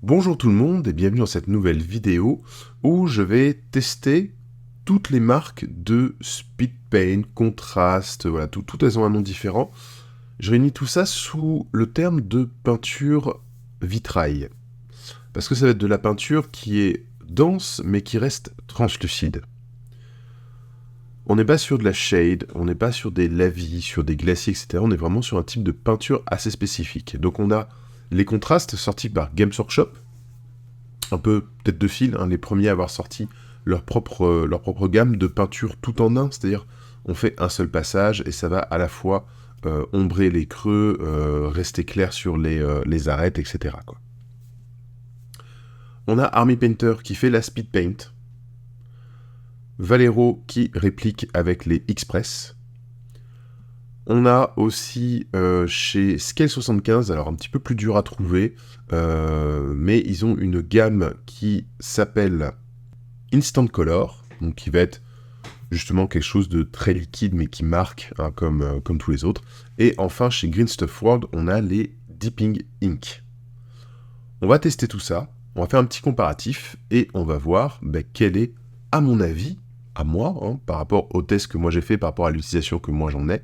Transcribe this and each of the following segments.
Bonjour tout le monde et bienvenue dans cette nouvelle vidéo où je vais tester toutes les marques de speed paint, contraste, voilà, toutes elles ont un nom différent. Je réunis tout ça sous le terme de peinture vitrail. Parce que ça va être de la peinture qui est dense mais qui reste translucide. On n'est pas sur de la shade, on n'est pas sur des lavis, sur des glaciers, etc. On est vraiment sur un type de peinture assez spécifique. Donc on a les contrastes sortis par Games Workshop, un peu tête de file, les premiers à avoir sorti leur propre gamme de peinture tout en un, c'est-à-dire on fait un seul passage et ça va à la fois ombrer les creux, rester clair sur les arêtes, etc. quoi. On a Army Painter qui fait la speed paint, Valero qui réplique avec les Express. On a aussi chez Scale 75, alors un petit peu plus dur à trouver, mais ils ont une gamme qui s'appelle Instant Color, donc qui va être justement quelque chose de très liquide mais qui marque comme tous les autres. Et enfin chez Green Stuff World, on a les Dipping Ink. On va tester tout ça, on va faire un petit comparatif et on va voir quel est, à mon avis, à moi, par rapport au test que moi j'ai fait, par rapport à l'utilisation que moi j'en ai,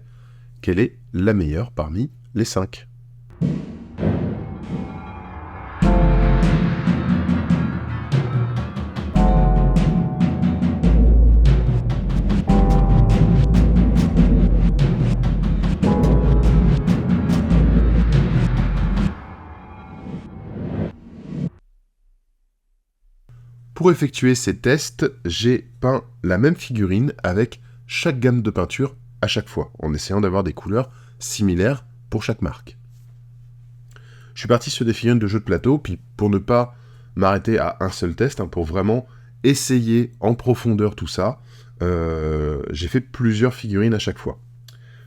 quelle est la meilleure parmi les 5. Pour effectuer ces tests, j'ai peint la même figurine avec chaque gamme de peinture à chaque fois, en essayant d'avoir des couleurs similaires pour chaque marque. Je suis parti sur des figurines de jeux de plateau, puis pour ne pas m'arrêter à un seul test, pour vraiment essayer en profondeur tout ça, j'ai fait plusieurs figurines à chaque fois.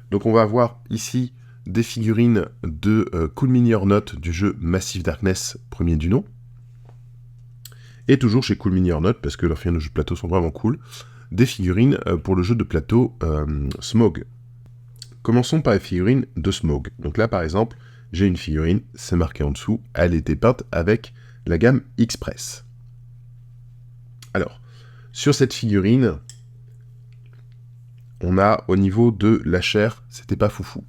Donc on va avoir ici des figurines de Cool Mini or Not du jeu Massive Darkness, premier du nom. Et toujours chez Cool Mini or Not, parce que leurs figurines de jeu de plateau sont vraiment cool, des figurines pour le jeu de plateau Smog. Commençons par les figurines de Smog. Donc là, par exemple, j'ai une figurine, c'est marqué en dessous, elle était peinte avec la gamme Express. Alors, sur cette figurine, on a au niveau de la chair, c'était pas foufou.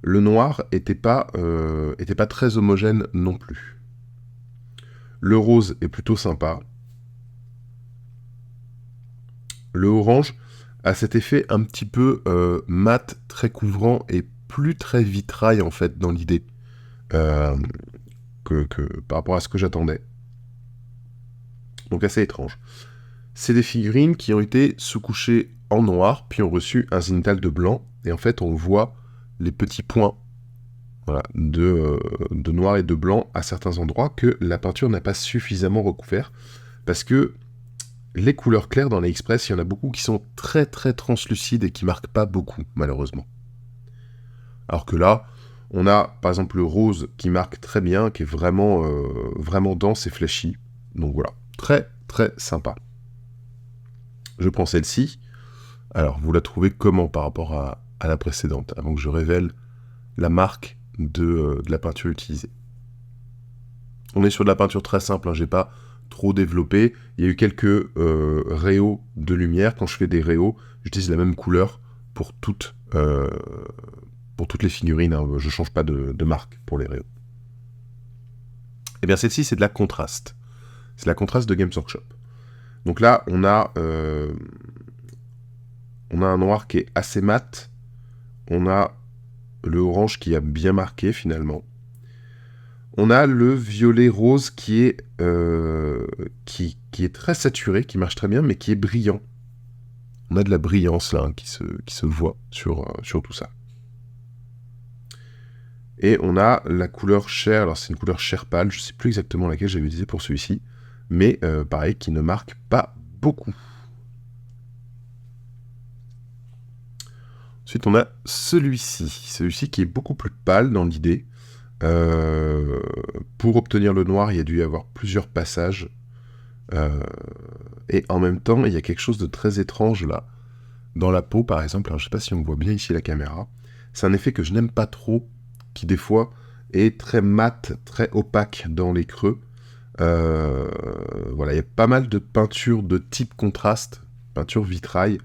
Le noir était pas très homogène non plus. Le rose est plutôt sympa. Le orange a cet effet un petit peu mat, très couvrant et plus très vitrail en fait dans l'idée que par rapport à ce que j'attendais. Donc assez étrange. C'est des figurines qui ont été sous-couchées en noir, puis ont reçu un zénithal de blanc, et en fait on voit les petits points de noir et de blanc à certains endroits que la peinture n'a pas suffisamment recouvert, parce que les couleurs claires dans les Express, il y en a beaucoup qui sont très très translucides et qui marquent pas beaucoup, malheureusement. Alors que là, on a par exemple le rose qui marque très bien, qui est vraiment, vraiment dense et flashy. Donc voilà, très très sympa. Je prends celle-ci. Alors, vous la trouvez comment par rapport à la précédente, avant que je révèle la marque de la peinture utilisée. On est sur de la peinture très simple, j'ai pas trop développé. Il y a eu quelques rayos de lumière. Quand je fais des rayos, j'utilise la même couleur pour toutes les figurines. Je change pas de marque pour les rayos. Et bien celle-ci, c'est de la contraste. C'est la contraste de Games Workshop. Donc là, on a un noir qui est assez mat. On a le orange qui a bien marqué finalement. On a le violet rose qui est très saturé, qui marche très bien, mais qui est brillant. On a de la brillance là qui se voit sur tout ça. Et on a la couleur chair, alors c'est une couleur chair pâle, je ne sais plus exactement laquelle j'avais utilisé pour celui-ci, mais pareil, qui ne marque pas beaucoup. Ensuite, on a celui-ci qui est beaucoup plus pâle dans l'idée. Pour obtenir le noir, il y a dû y avoir plusieurs passages. Et en même temps, il y a quelque chose de très étrange là. Dans la peau, par exemple, alors, je ne sais pas si on voit bien ici la caméra, c'est un effet que je n'aime pas trop, qui des fois est très mat, très opaque dans les creux. Voilà, il y a pas mal de peintures de type contraste, peinture vitrail,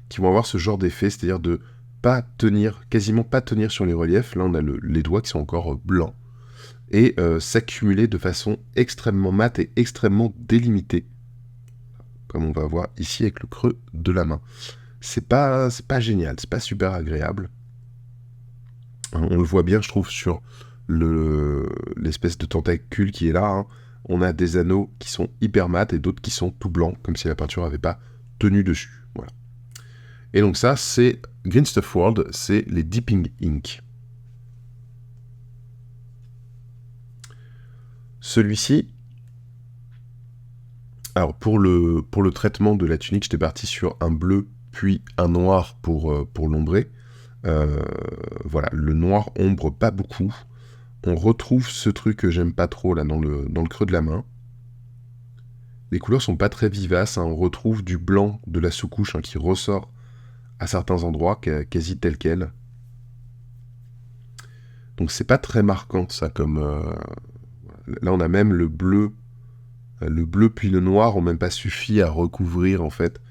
qui vont avoir ce genre d'effet, c'est-à-dire de pas tenir, quasiment pas tenir sur les reliefs. Là, on a les doigts qui sont encore blancs, et s'accumuler de façon extrêmement mate et extrêmement délimitée, comme on va voir ici avec le creux de la main. C'est pas génial, c'est pas super agréable. On le voit bien, je trouve, sur l'espèce de tentacule qui est là. Hein. On a des anneaux qui sont hyper mat et d'autres qui sont tout blancs, comme si la peinture n'avait pas tenu dessus. Voilà. Et donc ça, c'est Green Stuff World, c'est les Dipping Ink. Celui-ci, alors pour le traitement de la tunique, j'étais parti sur un bleu puis un noir pour l'ombrer. Voilà, le noir ombre pas beaucoup. On retrouve ce truc que j'aime pas trop là dans le creux de la main. Les couleurs sont pas très vivaces, hein. On retrouve du blanc de la sous-couche, hein, qui ressort à certains endroits, quasi tel quel. Donc c'est pas très marquant ça comme... Là on a même le bleu puis le noir ont même pas suffi à recouvrir en fait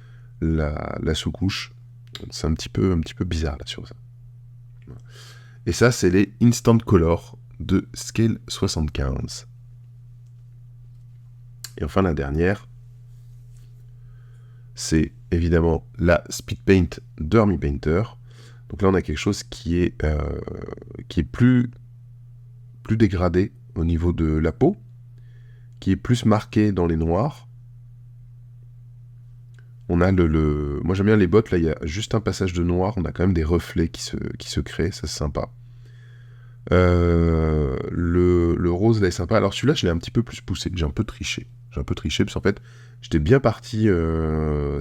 la sous-couche. C'est un petit peu bizarre là sur ça. Et ça c'est les Instant Color de Scale 75. Et enfin la dernière, c'est évidemment la Speed Paint d'Army Painter. Donc là on a quelque chose qui est plus dégradé au niveau de la peau, qui est plus marqué dans les noirs. On a moi j'aime bien les bottes, là il y a juste un passage de noir, on a quand même des reflets qui se créent, ça c'est sympa. Le rose là est sympa. Alors celui-là je l'ai un petit peu plus poussé, j'ai un peu triché parce qu'en fait j'étais bien parti,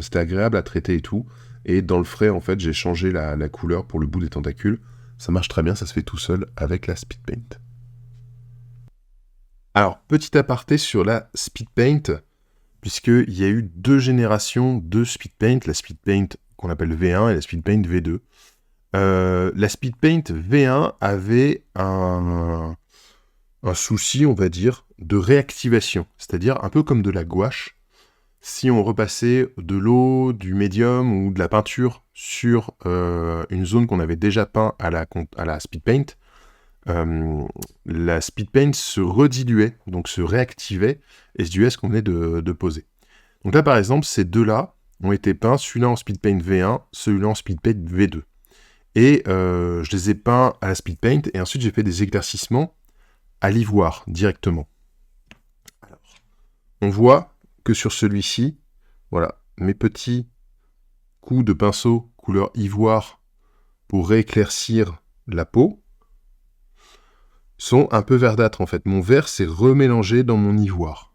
c'était agréable à traiter et tout, et dans le frais en fait j'ai changé la couleur pour le bout des tentacules. Ça marche très bien, ça se fait tout seul avec la Speed Paint. Alors petit aparté sur la Speed Paint, puisqu'il y a eu 2 générations de Speed Paint, la Speed Paint qu'on appelle V1 et la Speed Paint V2. La Speed Paint V1 avait un souci, on va dire, de réactivation, c'est-à-dire un peu comme de la gouache. Si on repassait de l'eau, du médium ou de la peinture sur une zone qu'on avait déjà peint à la Speed Paint, la Speed Paint se rediluait, donc se réactivait, et se diluait ce qu'on venait de poser. Donc là, par exemple, ces deux-là ont été peints, celui-là en Speed Paint V1, celui-là en Speed Paint V2. Et je les ai peints à la Speed Paint, et ensuite j'ai fait des éclaircissements à l'ivoire, directement. Alors, on voit que sur celui-ci, voilà, mes petits coups de pinceau couleur ivoire pour rééclaircir la peau, sont un peu verdâtres en fait. Mon vert s'est remélangé dans mon ivoire.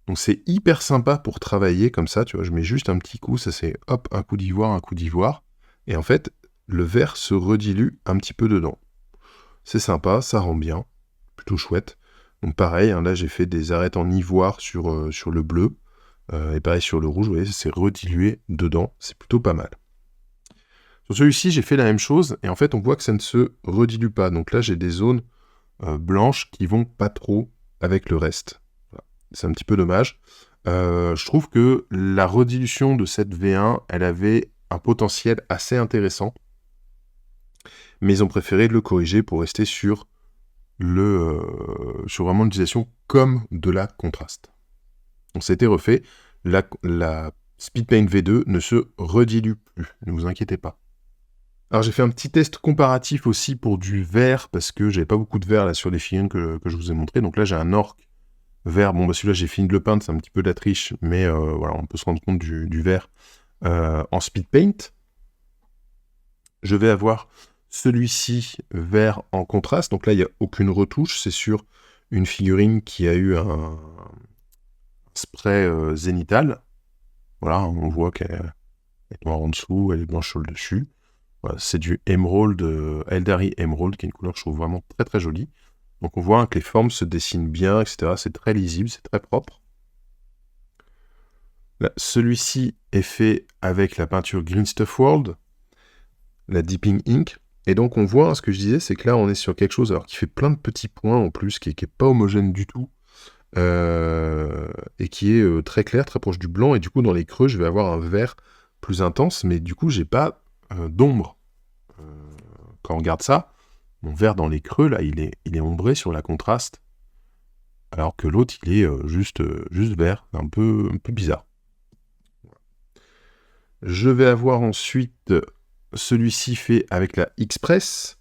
Donc c'est hyper sympa pour travailler comme ça, tu vois, je mets juste un petit coup, ça c'est hop, un coup d'ivoire, et en fait, le vert se redilue un petit peu dedans. C'est sympa, ça rend bien, plutôt chouette. Donc pareil, hein, là j'ai fait des arêtes en ivoire sur le bleu, et pareil sur le rouge, vous voyez, ça s'est redilué dedans, c'est plutôt pas mal. Sur celui-ci, j'ai fait la même chose, et en fait, on voit que ça ne se redilue pas. Donc là, j'ai des zones blanches qui vont pas trop avec le reste. Voilà. C'est un petit peu dommage. Je trouve que la redilution de cette V1, elle avait un potentiel assez intéressant, mais ils ont préféré le corriger pour rester sur vraiment l'utilisation comme de la contraste. Donc ça a été refait. La Speed Paint V2 ne se redilue plus, ne vous inquiétez pas. Alors j'ai fait un petit test comparatif aussi pour du vert, parce que j'avais pas beaucoup de vert là sur les figurines que je vous ai montré. Donc là j'ai un orc vert, bon bah celui-là j'ai fini de le peindre, c'est un petit peu de la triche, mais voilà, on peut se rendre compte du vert en Speed Paint. Je vais avoir celui-ci vert en contraste, donc là il n'y a aucune retouche, c'est sur une figurine qui a eu un spray zénithal. Voilà, on voit qu'elle est noire en dessous, elle est blanche sur le dessus. Voilà, c'est du Emerald, Eldari Emerald, qui est une couleur que je trouve vraiment très très jolie. Donc on voit hein, que les formes se dessinent bien, etc. C'est très lisible, c'est très propre. Celui-ci est fait avec la peinture Green Stuff World, la Dipping Ink. Et donc on voit, hein, ce que je disais, c'est que là on est sur quelque chose alors qui fait plein de petits points en plus, qui est pas homogène du tout. et qui est très clair, très proche du blanc, et du coup dans les creux je vais avoir un vert plus intense, mais du coup j'ai pas d'ombre. Quand on regarde ça, mon vert dans les creux là, il est ombré sur la contraste, alors que l'autre il est juste vert, un peu bizarre. Je vais avoir ensuite celui-ci fait avec la X-Press.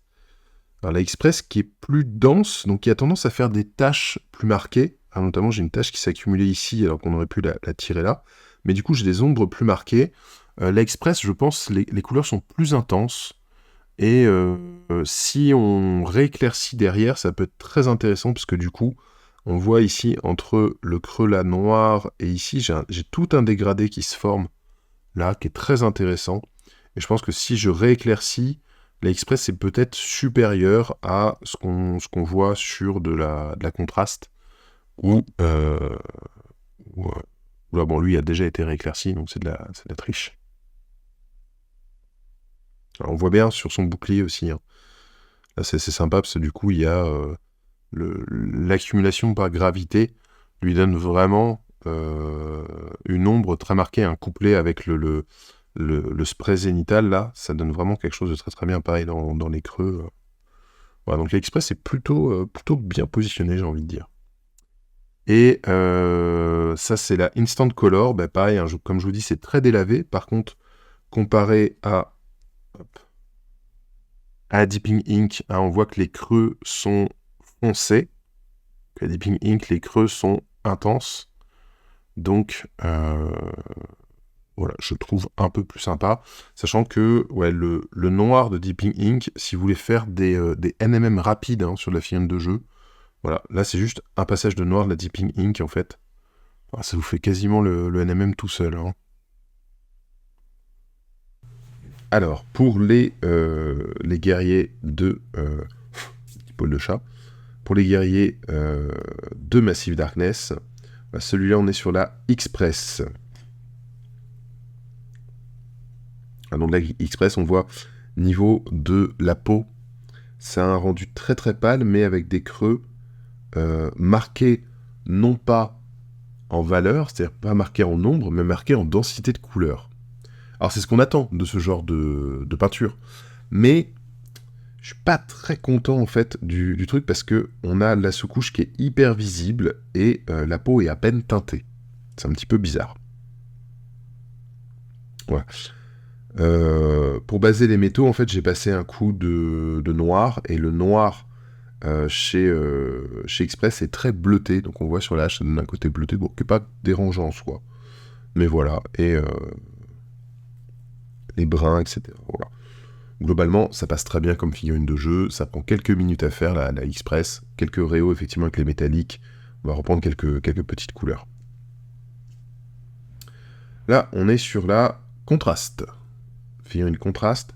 Alors la X-Press qui est plus dense, donc qui a tendance à faire des taches plus marquées. Alors, notamment j'ai une tache qui s'est accumulée ici alors qu'on aurait pu la tirer là. Mais du coup j'ai des ombres plus marquées. La X-Press, je pense, les couleurs sont plus intenses. Et si on rééclaircit derrière, ça peut être très intéressant parce que du coup, on voit ici entre le creux là noir et ici, j'ai tout un dégradé qui se forme là, qui est très intéressant. Et je pense que si je rééclaircis, la Express est peut-être supérieur à ce qu'on voit sur de la contraste. Ou là, bon, lui a déjà été rééclairci, donc c'est de la triche. Alors, on voit bien sur son bouclier aussi. Hein. Là, c'est sympa parce que du coup, il y a l'accumulation par gravité lui donne vraiment une ombre très marquée, un couplet avec le spray zénital, là, ça donne vraiment quelque chose de très très bien, pareil dans les creux. Voilà, donc l'Express est plutôt bien positionné, j'ai envie de dire. Et ça, c'est la Instant Color. Bah, pareil, hein, comme je vous dis, c'est très délavé. Par contre, comparé à Dipping Ink, hein, on voit que les creux sont foncés. À Dipping Ink, les creux sont intenses. Donc, voilà, je trouve un peu plus sympa. Sachant que ouais, le noir de Dipping Ink, si vous voulez faire des NMM rapides hein, sur la figurine de jeu, voilà, là c'est juste un passage de noir de la Dipping Ink en fait. Enfin, ça vous fait quasiment le NMM tout seul. Hein. Alors, pour les guerriers de... Paul de chat. Pour les guerriers de Massive Darkness, bah, celui-là on est sur la Express. Donc la Express, on voit niveau de la peau, c'est un rendu très très pâle, mais avec des creux marqués non pas en valeur, c'est-à-dire pas marqués en nombre, mais marqués en densité de couleur. Alors c'est ce qu'on attend de ce genre de peinture, mais je suis pas très content en fait du truc parce que on a la sous-couche qui est hyper visible et la peau est à peine teintée. C'est un petit peu bizarre. Voilà. Pour baser les métaux, en fait, j'ai passé un coup de noir, et le noir chez Express est très bleuté, donc on voit sur la hache, ça donne un côté bleuté, bon, qui n'est pas dérangeant en soi. Mais voilà, et les brins, etc. Voilà. Globalement, ça passe très bien comme figurine de jeu, ça prend quelques minutes à faire, la Express, quelques réaux, effectivement, avec les métalliques, on va reprendre quelques petites couleurs. Là, on est sur la contraste. Figurine contraste.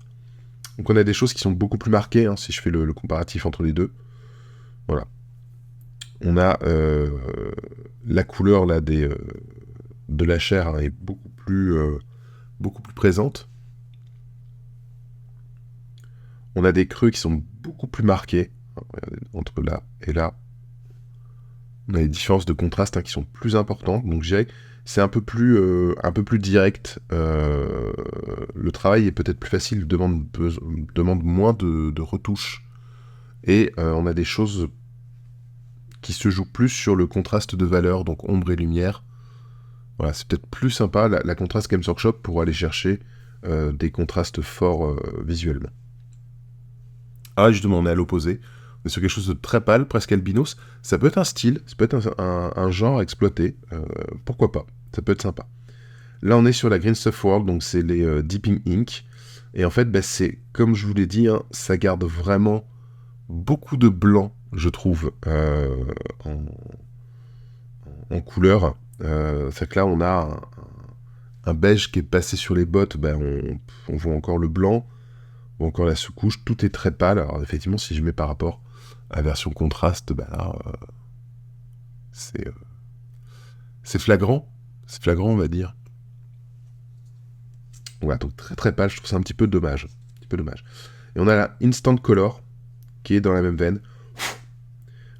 Donc on a des choses qui sont beaucoup plus marquées, hein, si je fais le comparatif entre les deux. Voilà. On a la couleur là, de la chair hein, est beaucoup plus présente. On a des creux qui sont beaucoup plus marqués. Regardez, entre là et là. On a des différences de contraste hein, qui sont plus importantes. Donc je dirais c'est un peu plus direct. Le travail est peut-être plus facile, demande moins de retouches. Et on a des choses qui se jouent plus sur le contraste de valeur, donc ombre et lumière. Voilà, c'est peut-être plus sympa, la contraste Games Workshop, pour aller chercher des contrastes forts visuellement. Ah, justement, on est à l'opposé. On est sur quelque chose de très pâle, presque albinos. Ça peut être un style, ça peut être un genre exploité. Pourquoi pas, ça peut être sympa. Là, on est sur la Green Stuff World, donc c'est les Dipping Ink. Et en fait, bah, c'est, comme je vous l'ai dit, hein, ça garde vraiment beaucoup de blanc, je trouve, en couleur. C'est que là, on a un beige qui est passé sur les bottes, ben on voit encore le blanc, on voit encore la sous-couche, tout est très pâle. Alors effectivement, si je mets par rapport à la version contraste, ben là, c'est flagrant, on va dire. Voilà, donc très très pâle, je trouve ça un petit peu dommage. Et on a la Instant Color, qui est dans la même veine.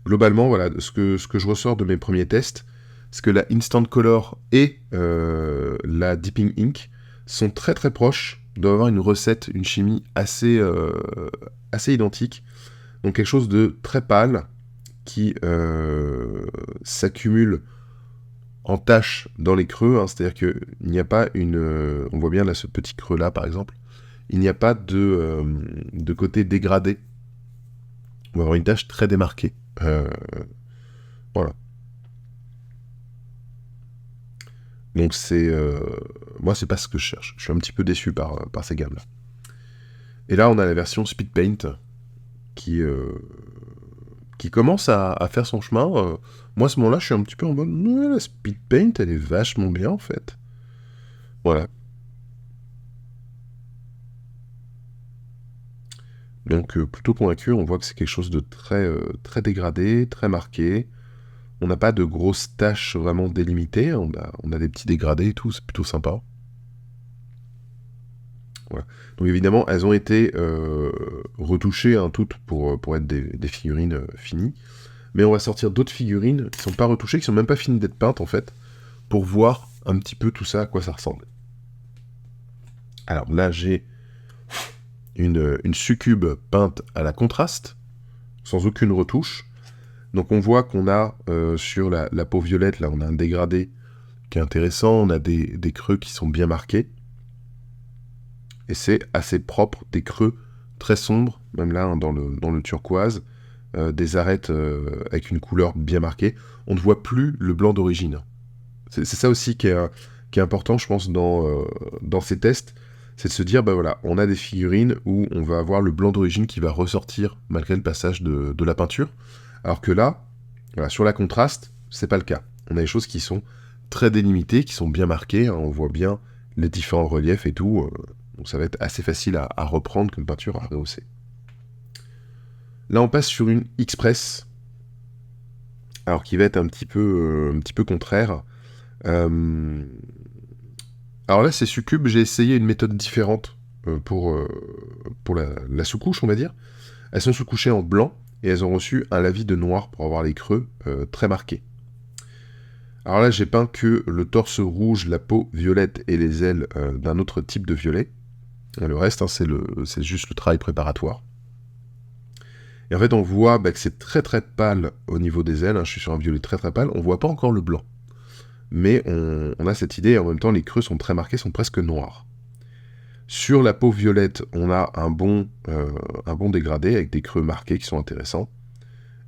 globalement, voilà, ce que je ressors de mes premiers tests, c'est que la Instant Color et la Dipping Ink sont très très proches, doivent avoir une recette, une chimie assez identique. Donc quelque chose de très pâle qui s'accumule en taches dans les creux, hein, c'est-à-dire qu'il n'y a pas on voit bien là ce petit creux là par exemple, il n'y a pas de côté dégradé. On va avoir une tache très démarquée. Voilà. Donc moi c'est pas ce que je cherche. Je suis un petit peu déçu par ces gammes là. Et là on a la version Speed Paint qui commence à faire son chemin. Moi à ce moment-là je suis un petit peu en mode la Speed Paint elle est vachement bien en fait. Voilà. Donc plutôt convaincu, on voit que c'est quelque chose de très dégradé, très marqué. On n'a pas de grosses taches vraiment délimitées, on a des petits dégradés et tout, c'est plutôt sympa. Voilà. Donc évidemment, elles ont été retouchées toutes pour être des figurines finies. Mais on va sortir d'autres figurines qui sont pas retouchées, qui sont même pas finies d'être peintes en fait, pour voir un petit peu tout ça, à quoi ça ressemble. Alors là, j'ai une succube peinte à la contraste, sans aucune retouche. Donc on voit qu'on a sur la peau violette, là on a un dégradé qui est intéressant, on a des creux qui sont bien marqués. Et c'est assez propre, des creux très sombres, même là dans le turquoise, des arêtes avec une couleur bien marquée. On ne voit plus le blanc d'origine. C'est ça aussi qui est important, je pense, dans ces tests, c'est de se dire, bah voilà, on a des figurines où on va avoir le blanc d'origine qui va ressortir malgré le passage de la peinture, alors que là, voilà, sur la contraste, c'est pas le cas. On a des choses qui sont très délimitées, qui sont bien marquées, hein, on voit bien les différents reliefs et tout, donc ça va être assez facile à reprendre comme peinture à rehausser. Là, on passe sur une Express, alors qui va être un petit peu contraire. Alors là, ces succubes, j'ai essayé une méthode différente pour la sous-couche, on va dire. Elles sont sous-couchées en blanc et elles ont reçu un lavis de noir pour avoir les creux très marqués. Alors là, j'ai peint que le torse rouge, la peau violette et les ailes d'un autre type de violet. Et le reste, hein, c'est juste le travail préparatoire. Et en fait, on voit que c'est très très pâle au niveau des ailes. Hein, je suis sur un violet très très pâle. On voit pas encore le blanc. Mais on a cette idée, et en même temps, les creux sont très marqués, sont presque noirs. Sur la peau violette, on a un bon dégradé, avec des creux marqués qui sont intéressants.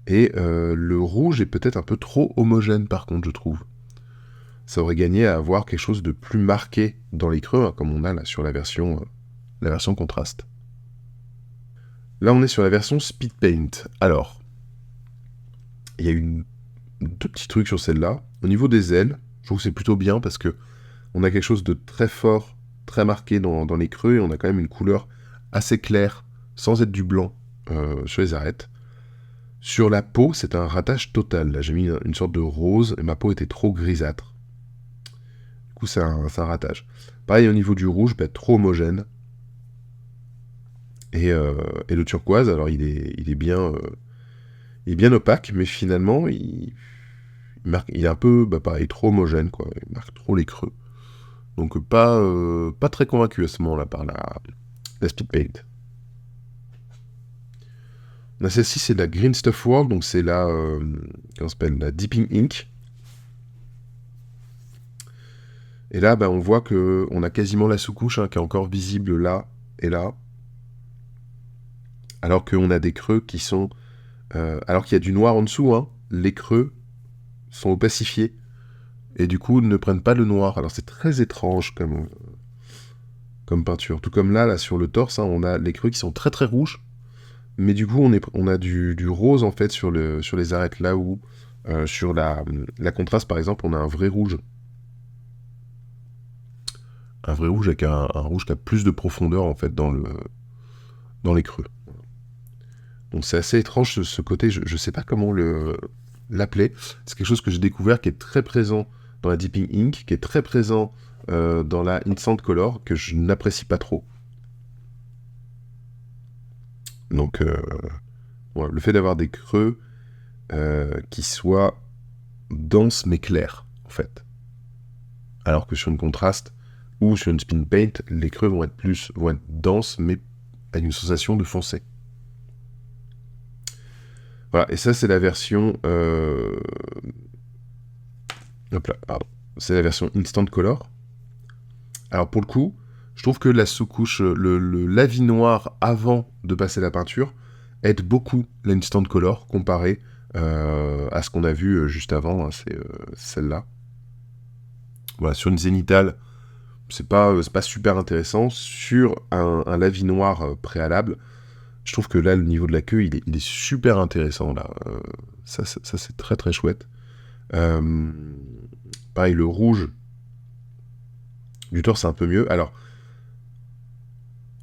Et le rouge est peut-être un peu trop homogène, par contre, je trouve. Ça aurait gagné à avoir quelque chose de plus marqué dans les creux, hein, comme on a là sur la version contraste. Là, on est sur la version Speed Paint. Alors, il y a deux petits trucs sur celle-là. Au niveau des ailes, je trouve que c'est plutôt bien parce que on a quelque chose de très fort, très marqué dans les creux, et on a quand même une couleur assez claire, sans être du blanc, sur les arêtes. Sur la peau, c'est un ratage total. Là, j'ai mis une sorte de rose, et ma peau était trop grisâtre. Du coup, c'est un ratage. Pareil, au niveau du rouge, trop homogène. Et le turquoise, alors il est bien opaque, mais finalement, il est un peu, pareil, trop homogène, quoi. Il marque trop les creux. Donc pas très convaincu à ce moment-là par la Speed Paint. On a celle-ci, c'est la Green Stuff World, donc c'est comment ça s'appelle, la Dipping Ink. Et là, on voit qu'on a quasiment la sous-couche qui est encore visible là et là. Alors qu'on a des creux qui sont... alors qu'il y a du noir en dessous, hein, les creux sont opacifiés. Et du coup, ne prennent pas le noir. Alors c'est très étrange comme peinture. Tout comme là sur le torse, hein, on a les creux qui sont très très rouges. Mais du coup, on a du rose en fait sur les arêtes, là où sur la contraste par exemple, on a un vrai rouge. Un vrai rouge avec un rouge qui a plus de profondeur en fait dans les creux. Donc c'est assez étrange ce côté, je sais pas comment l'appeler. C'est quelque chose que j'ai découvert qui est très présent dans la Dipping Ink, qui est très présent dans la Instant Color, que je n'apprécie pas trop. Donc voilà, le fait d'avoir des creux qui soit dense mais clair, en fait. Alors que sur une contraste ou sur une spin paint, les creux vont être denses mais avec une sensation de foncé. Voilà, et ça c'est la version... Hop là, pardon. C'est la version Instant Color. Alors pour le coup, je trouve que la sous-couche, le lavis noir avant de passer la peinture, aide beaucoup l'Instant Color comparé à ce qu'on a vu juste avant, hein, c'est celle-là. Voilà, sur une zénithale, c'est pas super intéressant. Sur un lavis noir préalable, je trouve que là, le niveau de la queue, il est super intéressant, là. Ça c'est très très chouette. Pareil, le rouge du torse, c'est un peu mieux. Alors,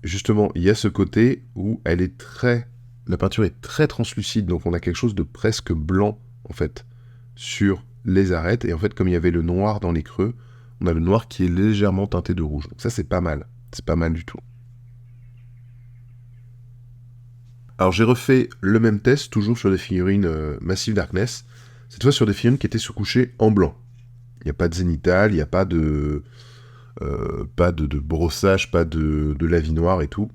justement, il y a ce côté où la peinture est très translucide, donc on a quelque chose de presque blanc, en fait, sur les arêtes. Et en fait, comme il y avait le noir dans les creux, on a le noir qui est légèrement teinté de rouge. Donc ça, c'est pas mal. C'est pas mal du tout. Alors, j'ai refait le même test, toujours sur des figurines Massive Darkness. Cette fois sur des figurines qui étaient surcouchées en blanc. Il n'y a pas de zénithal, il n'y a pas de brossage, pas de lavis noir et tout.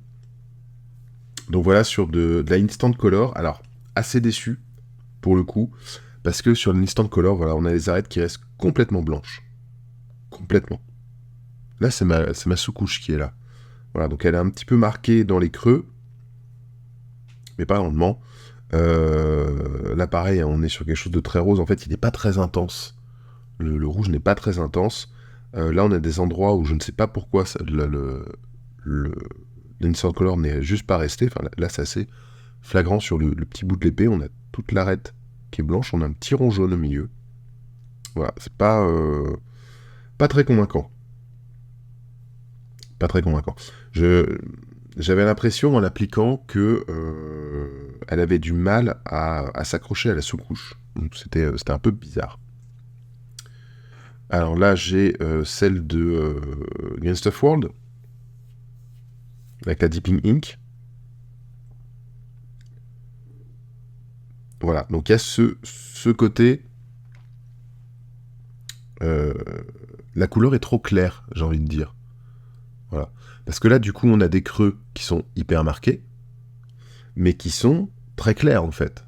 Donc voilà, sur de la Instant Color, alors assez déçu pour le coup, parce que sur l'Instant Color, voilà, on a les arêtes qui restent complètement blanches. Complètement. Là, c'est ma sous-couche qui est là. Voilà, donc elle est un petit peu marquée dans les creux, mais pas grandement. Là, pareil, on est sur quelque chose de très rose. En fait, il n'est pas très intense. Le rouge n'est pas très intense. Là, on a des endroits où je ne sais pas pourquoi l'Instant Color n'est juste pas resté. Enfin, là, c'est assez flagrant sur le petit bout de l'épée. On a toute l'arête qui est blanche. On a un petit rond jaune au milieu. Voilà, c'est pas très convaincant. Pas très convaincant. J'avais l'impression, en l'appliquant, que elle avait du mal à s'accrocher à la sous-couche. Donc c'était un peu bizarre. Alors là, j'ai celle de Against of World, avec la Dipping Ink. Voilà, donc il y a ce côté... la couleur est trop claire, j'ai envie de dire. Voilà. Parce que là, du coup, on a des creux qui sont hyper marqués, mais qui sont très clairs, en fait.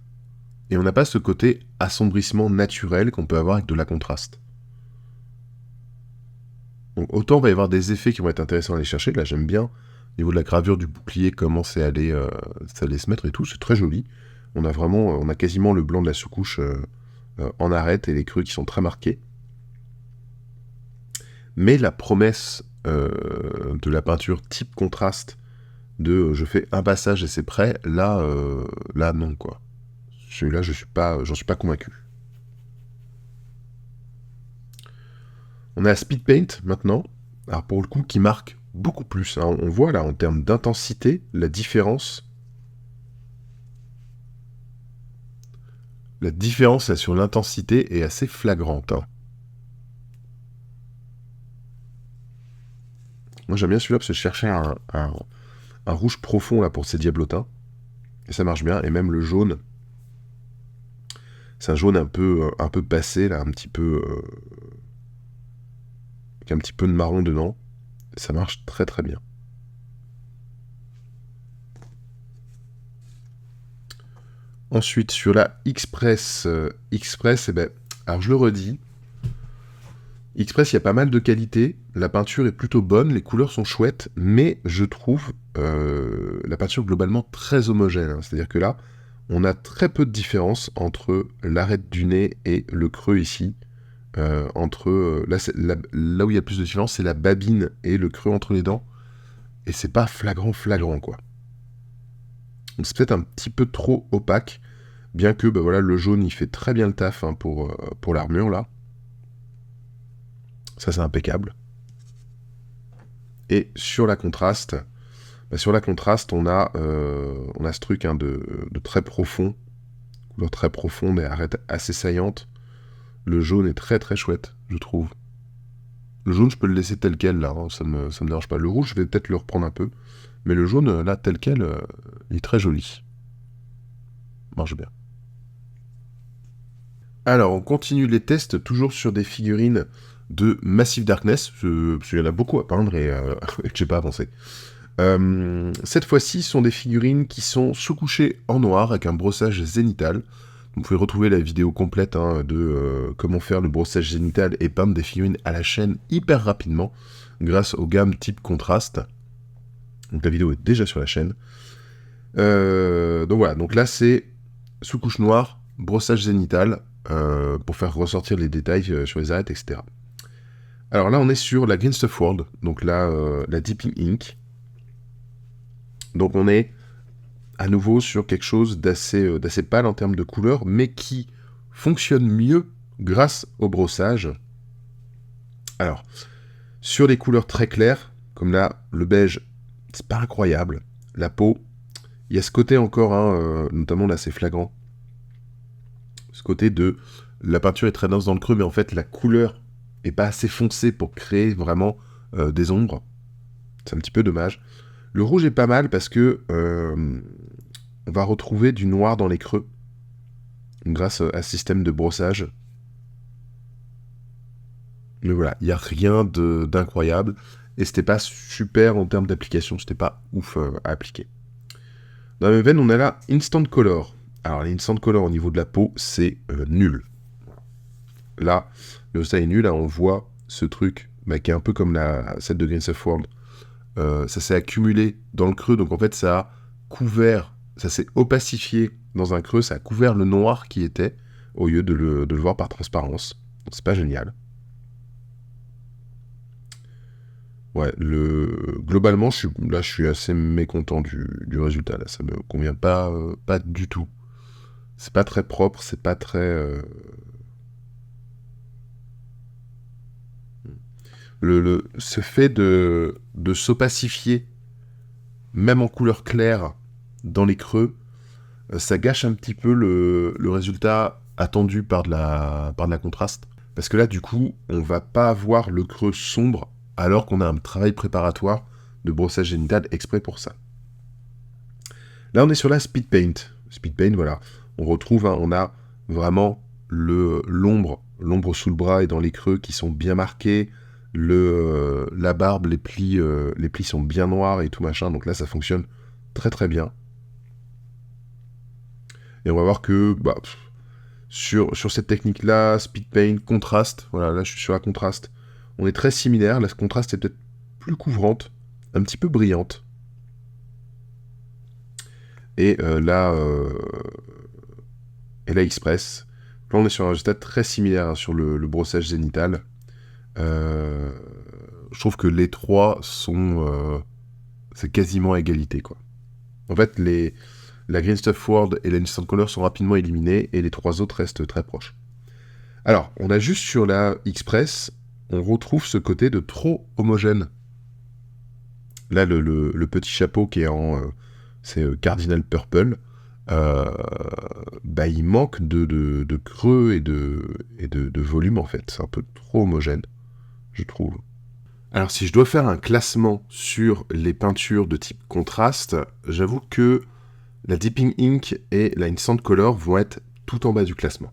Et on n'a pas ce côté assombrissement naturel qu'on peut avoir avec de la contraste. Donc autant il va y avoir des effets qui vont être intéressants à aller chercher. Là, j'aime bien, au niveau de la gravure du bouclier, comment ça allait se mettre et tout. C'est très joli. On a quasiment le blanc de la sous-couche en arête et les creux qui sont très marqués. Mais la promesse de la peinture type contraste de je fais un passage et c'est prêt, là non, quoi. Celui-là, j'en suis pas convaincu. On a Speed Paint maintenant, alors pour le coup qui marque beaucoup plus, hein. On voit là en termes d'intensité la différence. La différence là, sur l'intensité est assez flagrante, hein. Moi j'aime bien celui-là parce que je cherchais un rouge profond là pour ces diablotins. Et ça marche bien, et même le jaune. C'est un jaune un peu passé là, un petit peu avec un petit peu de marron dedans. Et ça marche très très bien. Ensuite, sur la Express, eh ben, alors je le redis, Express, il y a pas mal de qualités, la peinture est plutôt bonne, les couleurs sont chouettes, mais je trouve la peinture globalement très homogène, hein. C'est-à-dire que là, on a très peu de différence entre l'arête du nez et le creux ici. Là où il y a plus de différence, c'est la babine et le creux entre les dents, et c'est pas flagrant, quoi. Donc c'est peut-être un petit peu trop opaque, bien que voilà, le jaune il fait très bien le taf, hein, pour l'armure là. Ça c'est impeccable. Et sur la contraste, on a ce truc, hein, de très profond, couleur très profonde et arête assez saillante. Le jaune est très très chouette, je trouve. Le jaune, je peux le laisser tel quel là, hein, ça me dérange pas. Le rouge, je vais peut-être le reprendre un peu, mais le jaune là tel quel, il est très joli. Marche bien. Alors, on continue les tests, toujours sur des figurines de Massive Darkness, parce qu'il y en a beaucoup à peindre et que j'ai pas avancé. Cette fois-ci, ce sont des figurines qui sont sous-couchées en noir avec un brossage zénital. Vous pouvez retrouver la vidéo complète de comment faire le brossage zénital et peindre des figurines à la chaîne hyper rapidement grâce aux gammes type contraste. Donc la vidéo est déjà sur la chaîne. Donc voilà, donc là c'est sous-couche noire, brossage zénital, pour faire ressortir les détails sur les arêtes, etc. Alors là on est sur la Green Stuff World, donc là la Dipping Ink. Donc on est à nouveau sur quelque chose d'assez pâle en termes de couleur, mais qui fonctionne mieux grâce au brossage. Alors, sur les couleurs très claires, comme là, le beige, c'est pas incroyable. La peau, il y a ce côté encore, notamment là c'est flagrant, ce côté de la peinture est très dense dans le creux, mais en fait la couleur est pas assez foncée pour créer vraiment des ombres. C'est un petit peu dommage. Le rouge est pas mal parce que on va retrouver du noir dans les creux grâce à ce système de brossage. Mais voilà, il n'y a rien d'incroyable. Et c'était pas super en termes d'application, c'était pas ouf à appliquer. Dans la même veine, on a là Instant Color. Alors, l'Instant Color au niveau de la peau, c'est nul. Là, le résultat est nul. Là, on voit ce truc qui est un peu comme celle de Green Stuff World. Ça s'est accumulé dans le creux, donc en fait, ça a couvert, ça s'est opacifié dans un creux, ça a couvert le noir qui était, au lieu de le voir par transparence. Donc, c'est pas génial. Ouais, globalement, je suis assez mécontent du résultat. Là, ça me convient pas du tout. C'est pas très propre, c'est pas très. Ce fait de s'opacifier, même en couleur claire, dans les creux, ça gâche un petit peu le résultat attendu par de la contraste. Parce que là, du coup, on va pas avoir le creux sombre, alors qu'on a un travail préparatoire de brossage génital exprès pour ça. Là, on est sur la Speed Paint. Speed Paint, voilà. On retrouve, on a vraiment l'ombre sous le bras et dans les creux qui sont bien marqués. La barbe, les plis sont bien noirs et tout machin. Donc là, ça fonctionne très très bien. Et on va voir que sur cette technique-là, Speed Paint, contraste, voilà, là je suis sur la contraste, on est très similaire. La contraste est peut-être plus couvrante, un petit peu brillante. Et là Express, là on est sur un résultat très similaire sur le brossage zénital. Je trouve que les trois sont... c'est quasiment à égalité, quoi. En fait, la Green Stuff World et la Instant Color sont rapidement éliminés, et les trois autres restent très proches. Alors, on a juste sur la Express, on retrouve ce côté de trop homogène. Là, le petit chapeau qui est c'est Cardinal Purple, il manque de creux et de volume, en fait. C'est un peu trop homogène, je trouve. Alors, si je dois faire un classement sur les peintures de type contraste, j'avoue que la Dipping Ink et la Instant Color vont être tout en bas du classement.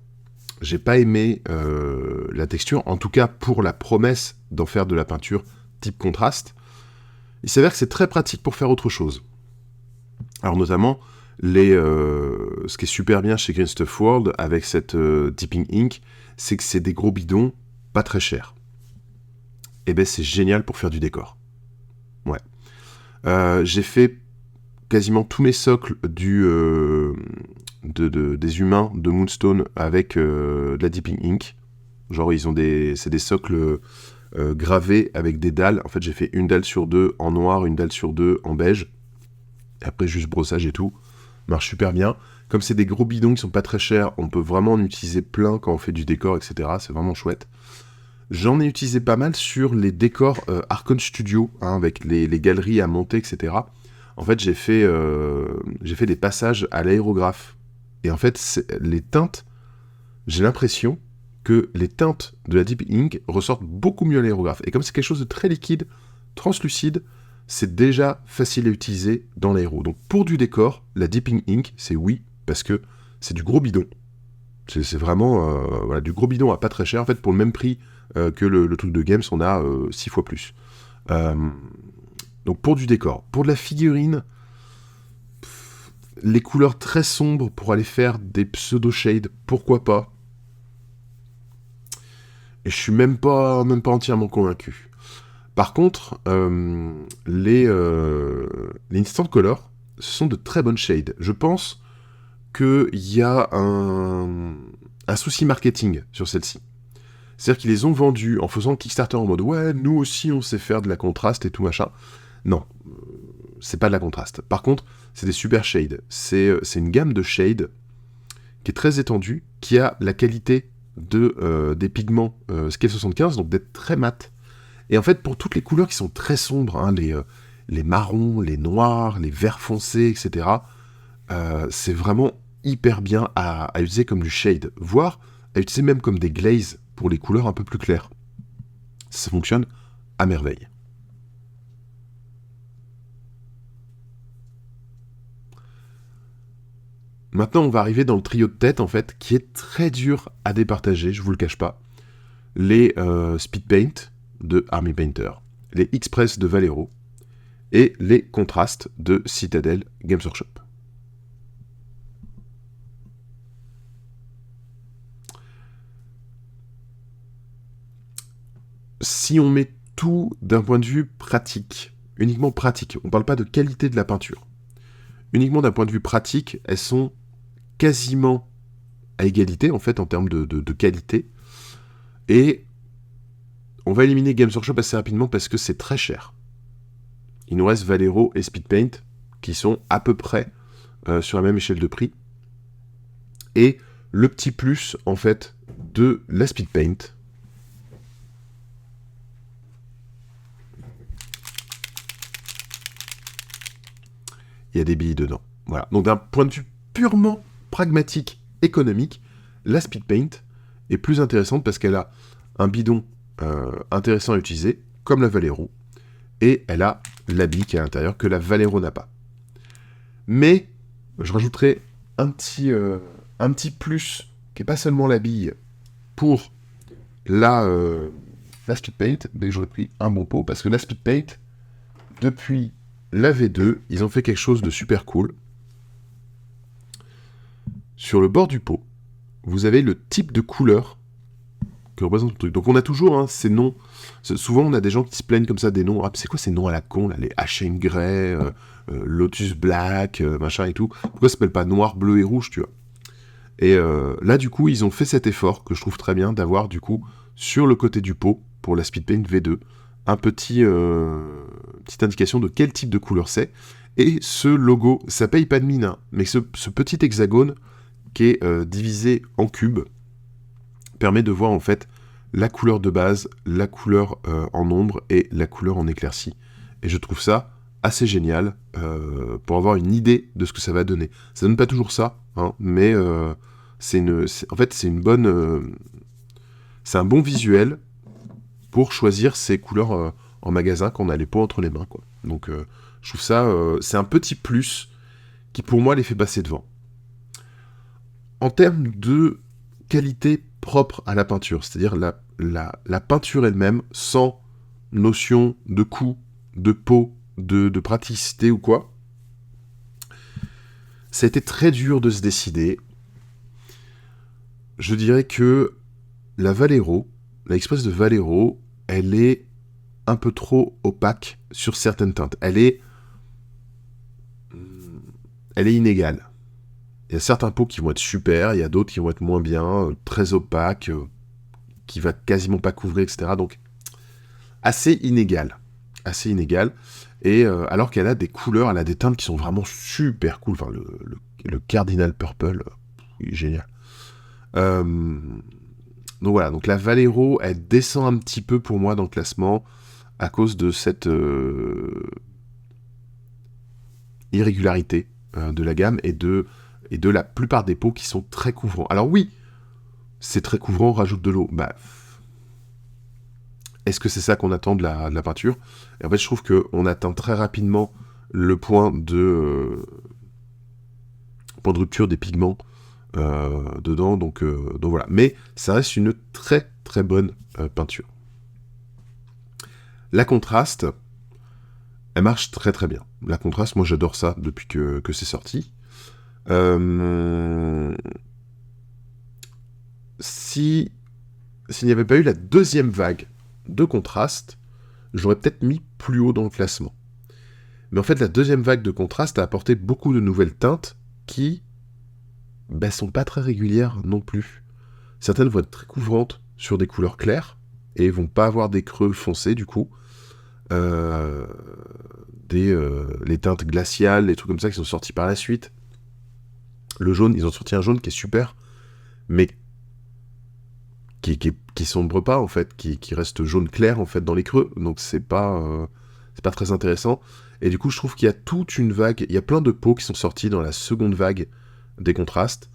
J'ai pas aimé la texture, en tout cas pour la promesse d'en faire de la peinture type contraste. Il s'avère que c'est très pratique pour faire autre chose. Alors notamment, ce qui est super bien chez Green Stuff World avec cette Dipping Ink, c'est que c'est des gros bidons pas très chers. Et ben c'est génial pour faire du décor. Ouais. J'ai fait quasiment tous mes socles des humains de Moonstone avec de la Dipping Ink. Genre c'est des socles gravés avec des dalles. En fait j'ai fait une dalle sur deux en noir, une dalle sur deux en beige. Et après juste brossage et tout. Marche super bien. Comme c'est des gros bidons qui sont pas très chers, on peut vraiment en utiliser plein quand on fait du décor, etc. C'est vraiment chouette. J'en ai utilisé pas mal sur les décors Archon Studio, avec les galeries à monter, etc. En fait, j'ai fait des passages à l'aérographe. Et en fait, les teintes, j'ai l'impression que les teintes de la Deep Ink ressortent beaucoup mieux à l'aérographe. Et comme c'est quelque chose de très liquide, translucide, c'est déjà facile à utiliser dans l'aéro. Donc pour du décor, la Dipping Ink, c'est oui, parce que c'est du gros bidon. C'est vraiment voilà, du gros bidon à pas très cher. En fait, pour le même prix que le truc de Games, on a 6 fois plus. Donc pour du décor. Pour de la figurine, les couleurs très sombres pour aller faire des pseudo-shades, pourquoi pas. Et je suis même pas entièrement convaincu. Par contre, les Instant Color, ce sont de très bonnes shades. Je pense qu'il y a un souci marketing sur celle-ci. C'est-à-dire qu'ils les ont vendus en faisant Kickstarter en mode « Ouais, nous aussi on sait faire de la contraste et tout machin ». Non, c'est pas de la contraste. Par contre, c'est des super shades. C'est une gamme de shades qui est très étendue, qui a la qualité des pigments Scale 75, donc d'être très mat. Et en fait, pour toutes les couleurs qui sont très sombres, hein, les marrons, les noirs, les verts foncés, etc., c'est vraiment hyper bien à utiliser comme du shade, voire à utiliser même comme des glazes pour les couleurs un peu plus claires. Ça fonctionne à merveille. Maintenant, on va arriver dans le trio de tête, en fait, qui est très dur à départager, je vous le cache pas. Les Speed Paint de Army Painter, les Express de Vallejo, et les contrastes de Citadel Games Workshop. Si on met tout d'un point de vue pratique, uniquement pratique, on ne parle pas de qualité de la peinture, uniquement d'un point de vue pratique, elles sont quasiment à égalité, en fait, en termes de qualité, et on va éliminer Games Workshop assez rapidement parce que c'est très cher. Il nous reste Vallejo et Speed Paint, qui sont à peu près sur la même échelle de prix. Et le petit plus, en fait, de la Speed Paint, il y a des billes dedans. Voilà. Donc d'un point de vue purement pragmatique, économique, la Speed Paint est plus intéressante parce qu'elle a un bidon intéressant à utiliser, comme la Vallejo, et elle a la bille qui est à l'intérieur que la Vallejo n'a pas. Mais je rajouterai un petit plus qui n'est pas seulement la bille pour la Speed Paint, mais j'aurais pris un bon pot parce que la Speed Paint, depuis la V2, ils ont fait quelque chose de super cool. Sur le bord du pot, vous avez le type de couleur que représente le truc. Donc on a toujours ces noms. Souvent on a des gens qui se plaignent comme ça des noms. Ah, c'est quoi ces noms à la con là, les H&M Grey, Lotus Black, machin et tout. Pourquoi ça s'appelle pas noir, bleu et rouge, tu vois? Et là du coup ils ont fait cet effort que je trouve très bien d'avoir du coup sur le côté du pot pour la Speed Paint V2 un petite indication de quel type de couleur c'est. Et ce logo, ça paye pas de mine, hein, mais ce petit hexagone qui est divisé en cubes permet de voir en fait la couleur de base, la couleur en ombre et la couleur en éclaircie. Et je trouve ça assez génial pour avoir une idée de ce que ça va donner. Ça donne pas toujours ça, hein, mais c'est une bonne... c'est un bon visuel pour choisir ces couleurs en magasin quand on a les pots entre les mains, quoi. Donc je trouve ça... c'est un petit plus qui pour moi les fait passer devant. En termes de qualité propre à la peinture, c'est-à-dire la peinture elle-même, sans notion de coût, de pot, de praticité ou quoi, ça a été très dur de se décider. Je dirais que la Vallejo, la Express de Vallejo, elle est un peu trop opaque sur certaines teintes. Elle est inégale. Il y a certains pots qui vont être super, il y a d'autres qui vont être moins bien, très opaques, qui va quasiment pas couvrir, etc. Donc, assez inégal. Assez inégal. Et alors qu'elle a des couleurs, elle a des teintes qui sont vraiment super cool. Enfin, le Cardinal Purple, il est génial. Donc voilà, donc la Vallejo, elle descend un petit peu pour moi dans le classement à cause de cette irrégularité de la gamme et de la plupart des pots qui sont très couvrants. Alors oui, c'est très couvrant, on rajoute de l'eau. Bah, est-ce que c'est ça qu'on attend de la peinture? Et en fait, je trouve qu'on atteint très rapidement le point de rupture des pigments dedans, donc voilà. Mais ça reste une très très bonne peinture. La contraste, elle marche très très bien. La contraste, moi j'adore ça depuis que c'est sorti. S'il n'y avait pas eu la deuxième vague de contraste, j'aurais peut-être mis plus haut dans le classement. Mais en fait, la deuxième vague de contraste a apporté beaucoup de nouvelles teintes qui sont pas très régulières non plus. Certaines vont être très couvrantes sur des couleurs claires et vont pas avoir des creux foncés du coup. Les teintes glaciales, les trucs comme ça qui sont sortis par la suite. Le jaune, ils ont sorti un jaune qui est super, mais qui sombre pas en fait, qui reste jaune clair en fait dans les creux, donc c'est pas très intéressant. Et du coup, je trouve qu'il y a toute une vague, il y a plein de pots qui sont sortis dans la seconde vague des contrastes,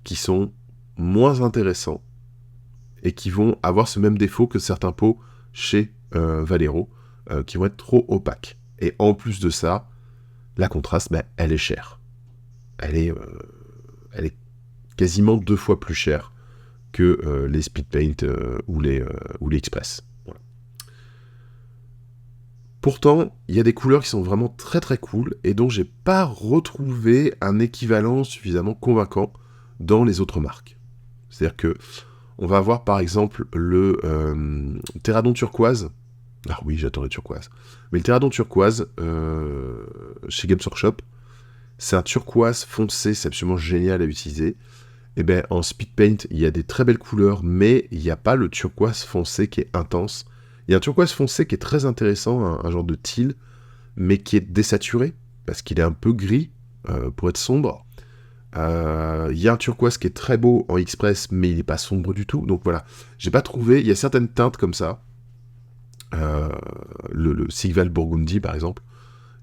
qui sont moins intéressants, et qui vont avoir ce même défaut que certains pots chez Valero, qui vont être trop opaques. Et en plus de ça, la contraste, elle est chère. Elle est quasiment 2 fois plus chère que les speed paint ou les express. Voilà. Pourtant, il y a des couleurs qui sont vraiment très très cool et dont j'ai pas retrouvé un équivalent suffisamment convaincant dans les autres marques. C'est-à-dire que on va avoir par exemple le Terradon turquoise. Ah oui, j'adore le turquoise. Mais le Terradon turquoise chez Games Workshop, c'est un turquoise foncé, c'est absolument génial à utiliser. Et en speed paint, il y a des très belles couleurs, mais il n'y a pas le turquoise foncé qui est intense. Il y a un turquoise foncé qui est très intéressant, un genre de teal, mais qui est désaturé, parce qu'il est un peu gris, pour être sombre. Il y a un turquoise qui est très beau en express, mais il n'est pas sombre du tout. Donc voilà, j'ai pas trouvé. Il y a certaines teintes comme ça. Le Sigval Burgundy, par exemple,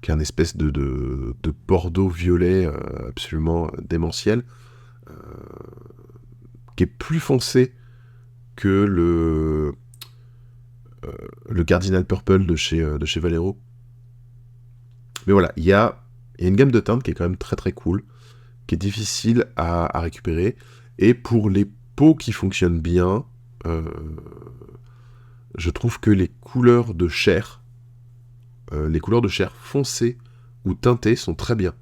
qui est un espèce de bordeaux violet absolument démentiel. Qui est plus foncé que le Cardinal Purple de chez Valero. Mais voilà, il y a une gamme de teintes qui est quand même très très cool, qui est difficile à récupérer. Et pour les pots qui fonctionnent bien, je trouve que les couleurs de chair foncées ou teintées sont très bien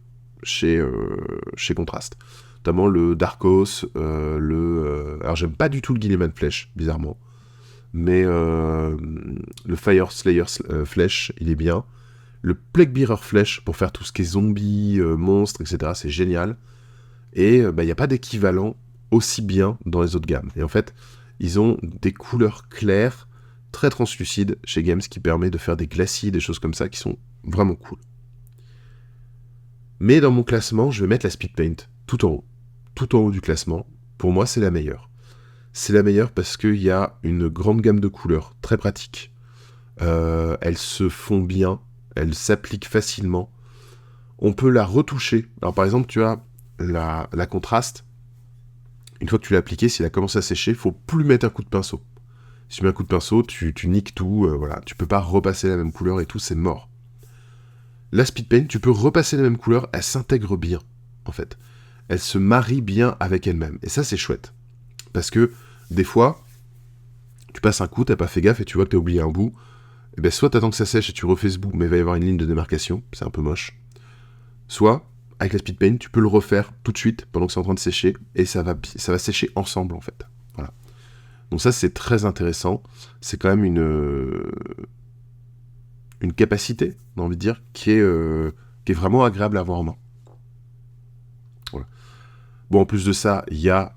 chez Contrast. Notamment le Darkos, alors j'aime pas du tout le Guilliman Flèche, bizarrement. Mais le Fire Slayer Flèche, il est bien. Le Plague Bearer Flèche, pour faire tout ce qui est zombies, monstres, etc., c'est génial. Et il n'y a pas d'équivalent aussi bien dans les autres gammes. Et en fait, ils ont des couleurs claires, très translucides chez Games, qui permet de faire des glacis, des choses comme ça, qui sont vraiment cool. Mais dans mon classement, je vais mettre la Speed Paint tout en haut du classement. Pour moi, c'est la meilleure. C'est la meilleure parce qu'il y a une grande gamme de couleurs, très pratiques. Elles se font bien, elles s'appliquent facilement. On peut la retoucher. Alors par exemple, tu as la contraste. Une fois que tu l'as appliquée, si elle commence à sécher, il faut plus mettre un coup de pinceau. Si tu mets un coup de pinceau, tu niques tout. Voilà, tu peux pas repasser la même couleur et tout, c'est mort. La Speed Paint, tu peux repasser la même couleur, elle s'intègre bien, en fait. Elle se marie bien avec elle-même. Et ça, c'est chouette. Parce que, des fois, tu passes un coup, t'as pas fait gaffe et tu vois que t'as oublié un bout. Et soit t'attends que ça sèche et tu refais ce bout, mais il va y avoir une ligne de démarcation, c'est un peu moche. Soit, avec la Speed Paint, tu peux le refaire tout de suite pendant que c'est en train de sécher, et ça va sécher ensemble, en fait. Voilà. Donc ça, c'est très intéressant. C'est quand même une capacité, j'ai envie de dire, qui est vraiment agréable à avoir en main. Voilà. Bon, en plus de ça, il y a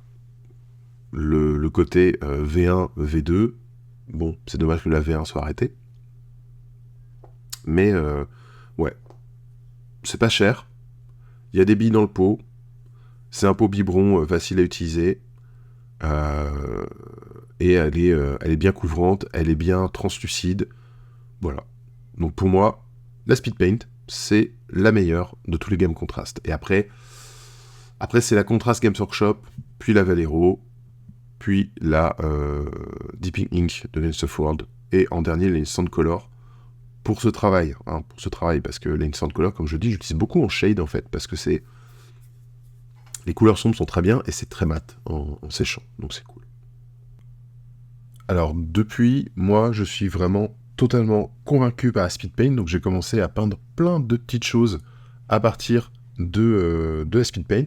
le côté V1, V2. Bon, c'est dommage que la V1 soit arrêtée. Mais, ouais. C'est pas cher. Il y a des billes dans le pot. C'est un pot biberon facile à utiliser. Et elle est bien couvrante. Elle est bien translucide. Voilà. Donc pour moi, la Speed Paint, c'est la meilleure de tous les gammes contraste. Et après c'est la Contrast Games Workshop, puis la Valero, puis la Deeping Ink de Lens of World, et en dernier, la Instant Color, pour ce travail, parce que la Instant Color, comme je dis, j'utilise beaucoup en shade, en fait, parce que c'est Les couleurs sombres sont très bien et c'est très mat en séchant, donc c'est cool. Alors depuis, moi je suis vraiment totalement convaincu par la speed paint, donc j'ai commencé à peindre plein de petites choses à partir de la speed paint.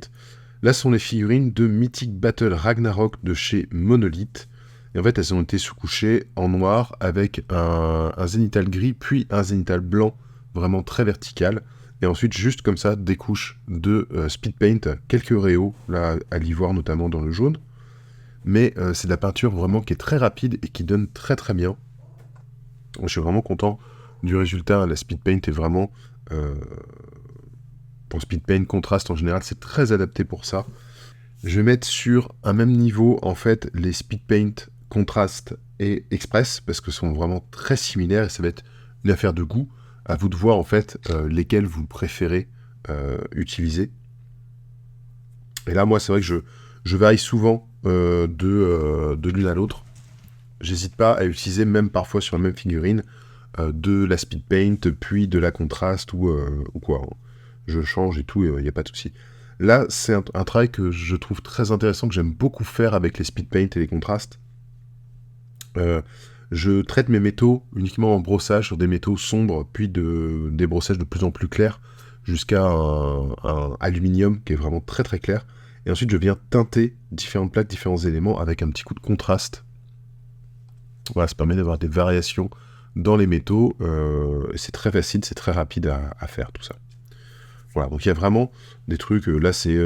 Là ce sont les figurines de Mythic Battle Ragnarok de chez Monolith. Et en fait elles ont été sous-couchées en noir avec un zénithal gris puis un zénithal blanc vraiment très vertical. Et ensuite juste comme ça des couches de speed paint, quelques réaux, là à l'ivoire notamment dans le jaune. Mais c'est de la peinture vraiment qui est très rapide et qui donne très très bien. Je suis vraiment content du résultat. La speed paint est vraiment... pour speed paint, contraste en général, c'est très adapté pour ça. Je vais mettre sur un même niveau, en fait, les speed paint, contraste et express, parce que ce sont vraiment très similaires et ça va être une affaire de goût. À vous de voir, en fait, lesquels vous préférez utiliser. Et là, moi, c'est vrai que je varie souvent de l'une à l'autre. J'hésite pas à utiliser, même parfois sur la même figurine, de la speed paint, puis de la contraste ou quoi. Je change et tout, il n'y a pas de souci. Là, c'est un travail que je trouve très intéressant, que j'aime beaucoup faire avec les speed paint et les contrastes. Je traite mes métaux uniquement en brossage sur des métaux sombres, puis des brossages de plus en plus clairs, jusqu'à un aluminium qui est vraiment très très clair. Et ensuite, je viens teinter différentes plaques, différents éléments avec un petit coup de contraste. Voilà, ça permet d'avoir des variations dans les métaux. C'est très facile, c'est très rapide à faire tout ça. Voilà, donc il y a vraiment des trucs. Là, c'est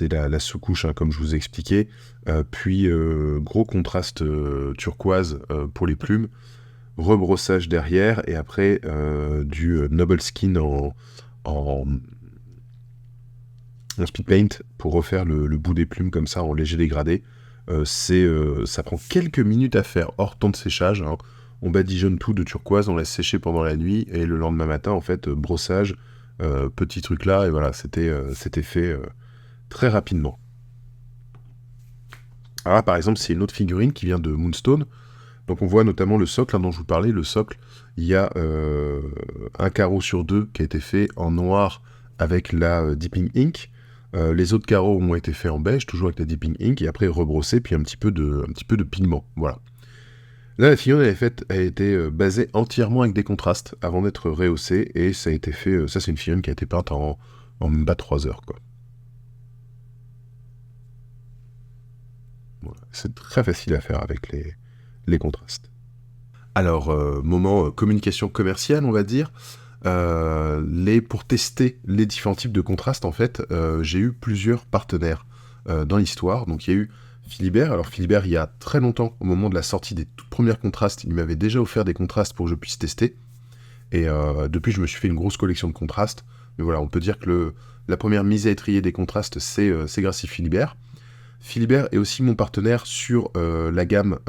la sous-couche, hein, comme je vous ai expliqué. Puis, gros contraste turquoise pour les plumes. Rebrossage derrière. Et après, du Noble Skin en speed paint pour refaire le bout des plumes comme ça en léger dégradé. Ça prend quelques minutes à faire hors temps de séchage. Hein. On badigeonne tout de turquoise, on laisse sécher pendant la nuit et le lendemain matin, en fait, brossage, petit truc là, et voilà, c'était fait très rapidement. Alors là, par exemple, c'est une autre figurine qui vient de Moonstone. Donc on voit notamment le socle, hein, dont je vous parlais. Le socle, il y a un carreau sur deux qui a été fait en noir avec la Dipping Ink. Les autres carreaux ont été faits en beige, toujours avec la Dipping Ink, et après rebrossés, puis un petit peu de pigment. Voilà. Là, la figurine a été basée entièrement avec des contrastes avant d'être rehaussée, et ça a été fait. Ça, c'est une figurine qui a été peinte en même pas 3 heures, quoi. Voilà. C'est très facile à faire avec les contrastes. Alors, moment communication commerciale, on va dire. Pour tester les différents types de contrastes, en fait, j'ai eu plusieurs partenaires dans l'histoire. Donc il y a eu Philibert. Alors Philibert, il y a très longtemps, au moment de la sortie des toutes premières contrastes, il m'avait déjà offert des contrastes pour que je puisse tester. Et depuis, je me suis fait une grosse collection de contrastes. Mais voilà, on peut dire que la première mise à étrier des contrastes, c'est grâce à Philibert. Philibert est aussi mon partenaire sur la gamme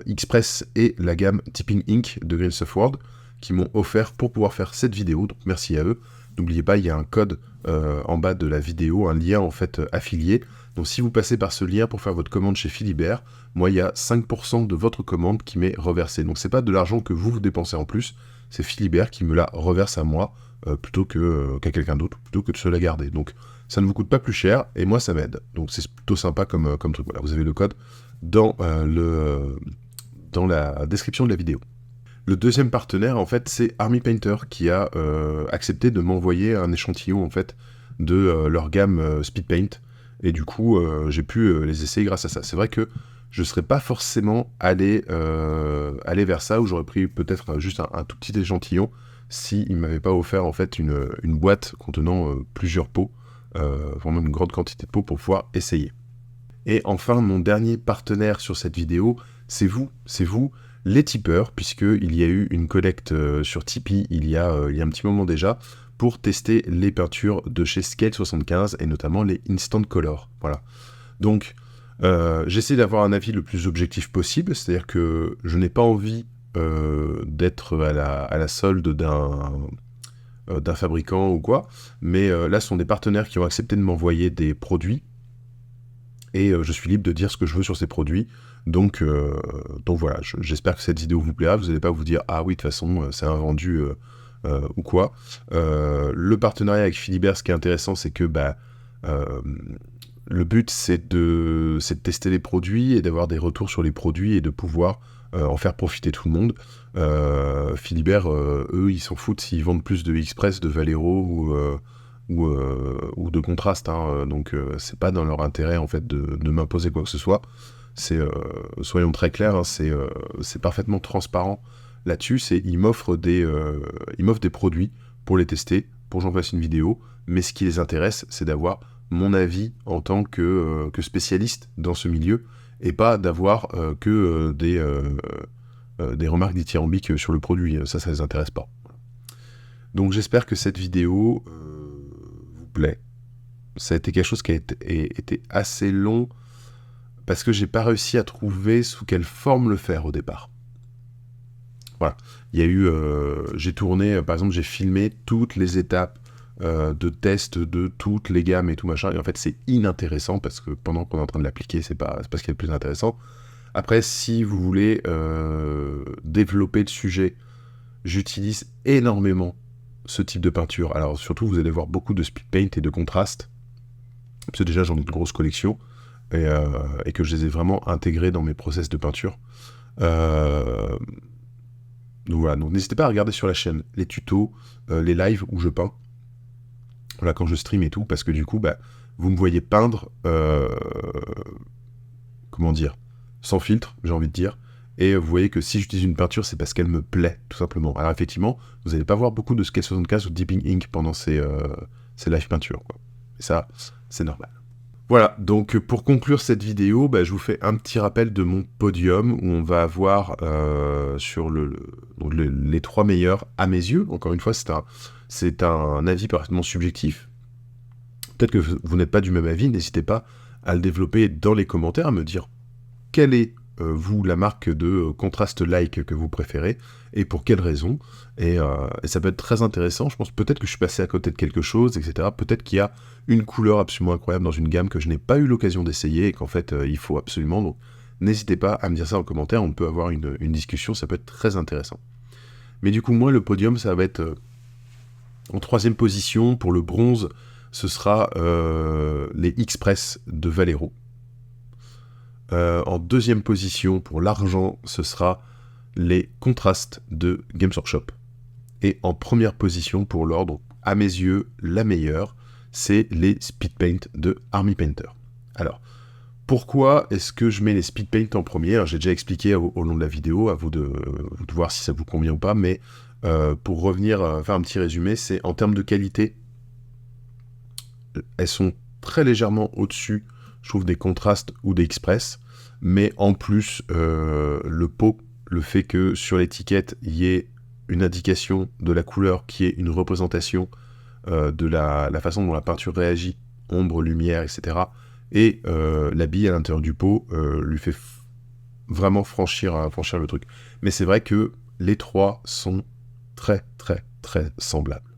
Express et la gamme Tipping Ink de Green Stuff World, qui m'ont offert pour pouvoir faire cette vidéo, donc merci à eux. N'oubliez pas, il y a un code en bas de la vidéo, un lien en fait affilié. Donc si vous passez par ce lien pour faire votre commande chez Philibert, moi il y a 5% de votre commande qui m'est reversé. Donc c'est pas de l'argent que vous dépensez en plus, c'est Philibert qui me la reverse à moi plutôt qu'à quelqu'un d'autre, plutôt que de se la garder. Donc ça ne vous coûte pas plus cher et moi ça m'aide. Donc c'est plutôt sympa comme truc. Voilà, vous avez le code dans la description de la vidéo. Le deuxième partenaire, en fait, c'est Army Painter qui a accepté de m'envoyer un échantillon en fait de leur gamme Speed Paint. Et du coup, j'ai pu les essayer grâce à ça. C'est vrai que je ne serais pas forcément allé vers ça, où j'aurais pris peut-être juste un tout petit échantillon s'ils ne m'avaient pas offert en fait une boîte contenant plusieurs pots, vraiment une grande quantité de pots pour pouvoir essayer. Et enfin, mon dernier partenaire sur cette vidéo, c'est vous, les tipeurs, puisqu'il y a eu une collecte sur Tipeee il y a un petit moment déjà, pour tester les peintures de chez Scale75, et notamment les Instant Color. Voilà. Donc, j'essaie d'avoir un avis le plus objectif possible, c'est-à-dire que je n'ai pas envie d'être à la solde d'un fabricant ou quoi, mais là, ce sont des partenaires qui ont accepté de m'envoyer des produits, et je suis libre de dire ce que je veux sur ces produits. Donc voilà, j'espère que cette vidéo vous plaira. Vous n'allez pas vous dire « Ah oui, de toute façon, c'est un vendu ou quoi ». Le partenariat avec Philibert, ce qui est intéressant, c'est que Le but, c'est de tester les produits et d'avoir des retours sur les produits et de pouvoir en faire profiter tout le monde. Philibert, eux, ils s'en foutent s'ils vendent plus de Express, de Valero ou de Contraste. Hein. Donc, c'est pas dans leur intérêt, en fait, de m'imposer quoi que ce soit. Soyons très clairs, hein, c'est parfaitement transparent là-dessus. Ils m'offrent des produits pour les tester, pour que j'en fasse une vidéo. Mais ce qui les intéresse, c'est d'avoir mon avis en tant que spécialiste dans ce milieu, et pas d'avoir des remarques dithyrambiques sur le produit. Ça les intéresse pas. Donc j'espère que cette vidéo vous plaît. Ça a été quelque chose qui a été assez long, parce que j'ai pas réussi à trouver sous quelle forme le faire au départ. Voilà. Il y a eu... j'ai tourné, par exemple, j'ai filmé toutes les étapes de test de toutes les gammes et tout machin, et en fait c'est inintéressant parce que pendant qu'on est en train de l'appliquer, c'est pas ce qui est le plus intéressant. Après, si vous voulez développer le sujet, j'utilise énormément ce type de peinture. Alors surtout, vous allez voir beaucoup de speed paint et de contraste, parce que déjà j'en ai une grosse collection et que je les ai vraiment intégrés dans mes process de peinture. Donc voilà, donc n'hésitez pas à regarder sur la chaîne les tutos, les lives où je peins. Voilà, quand je stream et tout, parce que du coup, vous me voyez peindre, comment dire, sans filtre, j'ai envie de dire, et vous voyez que si j'utilise une peinture, c'est parce qu'elle me plaît, tout simplement. Alors effectivement, vous n'allez pas voir beaucoup de Scale 75 ou Dipping Ink pendant ces live peintures, quoi. Et ça, c'est normal. Voilà, donc pour conclure cette vidéo, je vous fais un petit rappel de mon podium, où on va avoir sur les 3 meilleurs, à mes yeux. Encore une fois, c'est un avis parfaitement subjectif. Peut-être que vous n'êtes pas du même avis, n'hésitez pas à le développer dans les commentaires, à me dire quelle est, vous, la marque de contraste like que vous préférez, et pour quelle raison. Et ça peut être très intéressant. Je pense peut-être que je suis passé à côté de quelque chose, etc. Peut-être qu'il y a une couleur absolument incroyable dans une gamme que je n'ai pas eu l'occasion d'essayer, et qu'en fait, il faut absolument. Donc, n'hésitez pas à me dire ça en commentaire, on peut avoir une discussion, ça peut être très intéressant. Mais du coup, moi, le podium, ça va être... en 3e position, pour le bronze, ce sera les Express de Valero. En 2e position, pour l'argent, ce sera les contrastes de Games Workshop. Et en 1re position, pour l'or, donc à mes yeux, la meilleure, c'est les Speed Paint de Army Painter. Alors, pourquoi est-ce que je mets les Speed Paint en premier? Alors, j'ai déjà expliqué au long de la vidéo, à vous de voir si ça vous convient ou pas, mais pour revenir, faire un petit résumé, c'est en termes de qualité, elles sont très légèrement au-dessus, je trouve, des contrastes ou des express, mais en plus, le pot, le fait que sur l'étiquette, il y ait une indication de la couleur qui est une représentation de la façon dont la peinture réagit, ombre, lumière, etc., et la bille à l'intérieur du pot lui fait vraiment franchir le truc. Mais c'est vrai que les 3 sont très, très, très semblables.